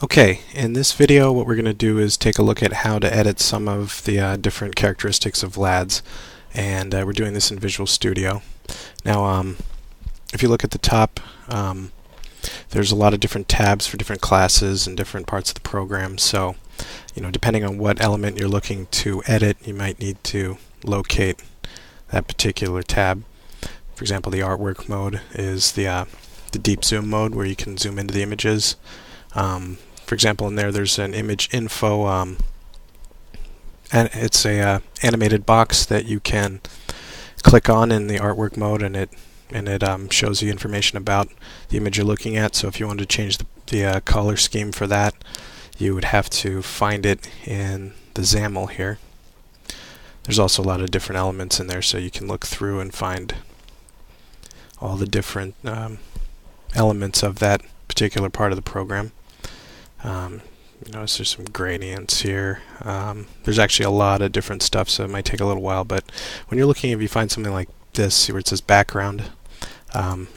Okay, in this video what we're going to do is take a look at how to edit some of the different characteristics of LADs, and we're doing this in Visual Studio. Now if you look at the top, there's a lot of different tabs for different classes and different parts of the program, so depending on what element you're looking to edit, you might need to locate that particular tab. For example, the artwork mode is the deep zoom mode, where you can zoom into the images. For example, in there's an image info, and it's a animated box that you can click on in the artwork mode, and it shows you information about the image you're looking at. So if you wanted to change the color scheme for that, you would have to find it in the XAML here. There's also a lot of different elements in there, so you can look through and find all the different elements of that particular part of the program. Notice there's some gradients here. There's actually a lot of different stuff, so it might take a little while, but when you're looking, if you find something like this, see where it says background,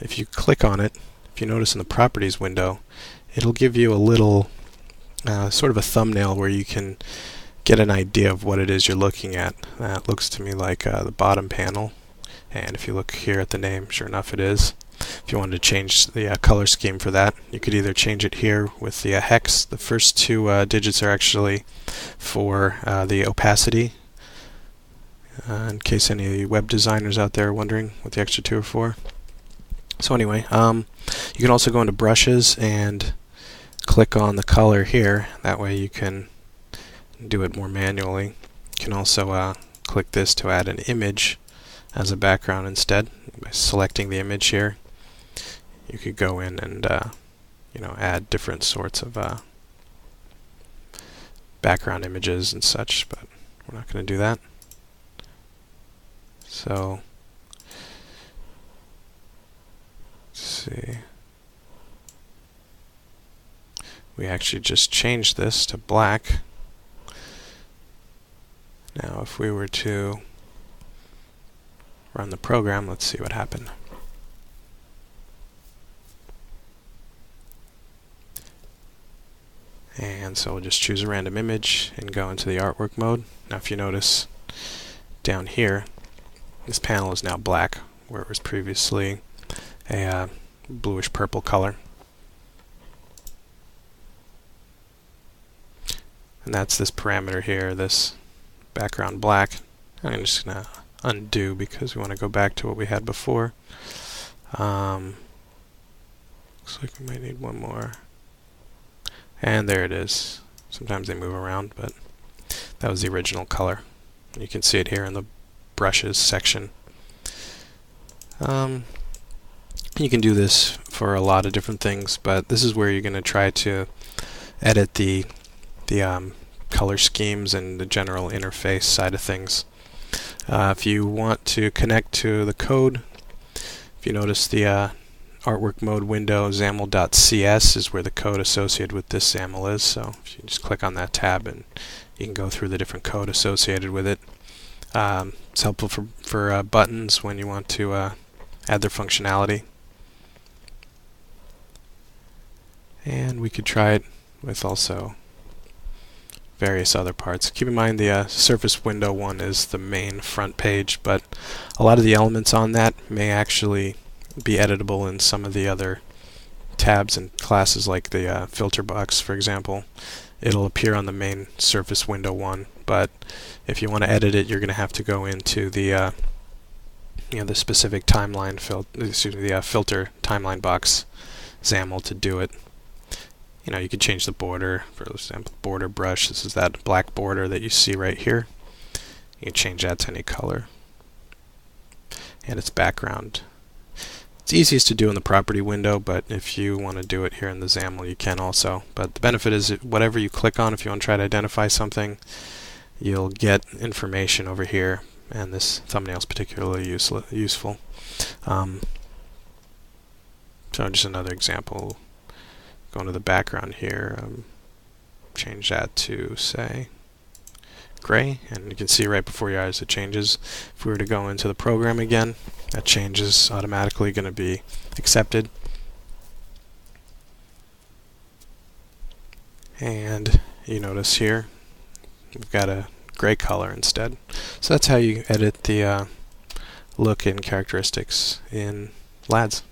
if you click on it, if you notice in the properties window, it'll give you a little sort of a thumbnail where you can get an idea of what it is you're looking at. That looks to me like the bottom panel, and if you look here at the name, sure enough it is. If you wanted to change the color scheme for that, you could either change it here with the hex. The first two digits are actually for the opacity, in case any web designers out there are wondering what the extra two are for. So anyway, you can also go into brushes and click on the color here. That way you can do it more manually. You can also click this to add an image as a background instead. By selecting the image here, you could go in and add different sorts of background images and such, but we're not going to do that. So let's see. We actually just changed this to black. Now if we were to run the program, let's see what happened. And so we'll just choose a random image and go into the artwork mode. Now if you notice down here, this panel is now black, where it was previously a bluish purple color. And that's this parameter here, this background black. I'm just going to undo because we want to go back to what we had before. Looks like we might need one more. And there it is. Sometimes they move around, but that was the original color. You can see it here in the brushes section. You can do this for a lot of different things, but this is where you're going to try to edit the color schemes and the general interface side of things. If you want to connect to the code, if you notice the artwork mode window, XAML.cs is where the code associated with this XAML is. So if you just click on that tab, and you can go through the different code associated with it. It's helpful for buttons when you want to add their functionality. And we could try it with also various other parts. Keep in mind the surface window one is the main front page, but a lot of the elements on that may actually be editable in some of the other tabs and classes, like the filter box, for example. It'll appear on the main surface window one, but if you want to edit it, you're going to have to go into the the specific timeline filter timeline box XAML to do it. You could change the border. For example, border brush. This is that black border that you see right here. You can change that to any color, and its background. It's easiest to do in the property window, but if you want to do it here in the XAML, you can also. But the benefit is that whatever you click on, if you want to try to identify something, you'll get information over here, and this thumbnail is particularly useful. So just another example. Go into the background here, change that to, say, gray, and you can see right before your eyes it changes. If we were to go into the program again, that change is automatically going to be accepted. And you notice here we've got a gray color instead. So that's how you edit the look and characteristics in LADS.